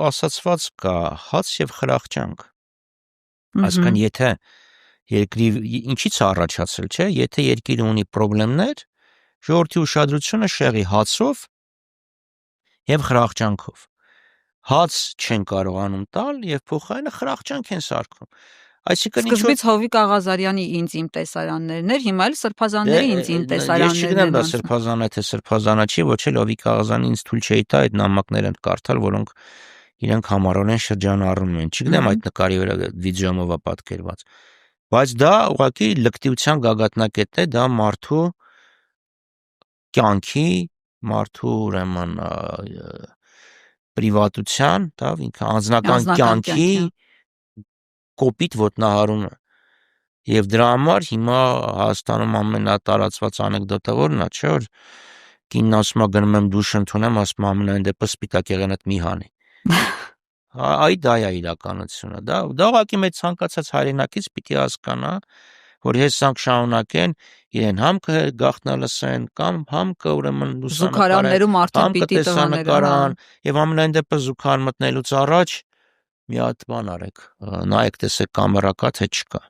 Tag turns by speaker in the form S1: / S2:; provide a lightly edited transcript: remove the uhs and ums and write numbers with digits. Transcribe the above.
S1: ասացված կա հաց եւ խրախճանք։ Այսինքն եթե երկրի ինչից է առաջացել, չէ, եթե երկիրը ունի խնդիրներ, ժողովրդի ուշադրությունը շեղի հացով եւ խրախճանքով։ Հաց չեն կարողանում տալ եւ փոխարենը խրախճանք են սարքում։ Այսինքն
S2: Սկզբից Հովիկ Աղազարյանի ինձ իմ տեսարաններն էր, հիմա էլ Սրբազանների ինձ իմ տեսարաններն
S1: Ես չգիտեմ դա սրբազան է թե սրբազանա չի, ոչ էլ Հովիկ Աղազարյանը ինձ թույլ չի տա այդ նամակները կարդալ, որոնք իրենք համառորեն շրջանառում են։ Չգիտեմ այդ նկարի վրա վիդեոմով է պատկերված։ Բայց դա ուղղակի լկտիության գագաթնակետ է, դա մարդու կյանքի, մարդու ուրեմն պրիվատության, դա ինքը անձնական կյանքի կոպիտ ոտնահարում է։ Եվ դրա համար հիմա Հայաստանում ամենատարածված անեկդոտը որն է, չէ՞ որ կինն ասում է գնում եմ դուշ ընդունեմ, ասում է ամենայն դեպս սպիտակ եղենդ մի հանի։ Դա է իրականությունը։ Դա ուղղակի մեծ ցանկացած հայրենակից պիտի հասկանա, որ հեսանք շարունակեն իրեն համ գախտնալսեն կամ համ ուրեմն
S2: զուգարաններում արդեն պիտի
S1: տեսանկարան եւ ամենայն դեպս զուգարան մտնելուց առաջ մի հատ բան արեք, նայեք տեսեք կամերա կա թե չկա։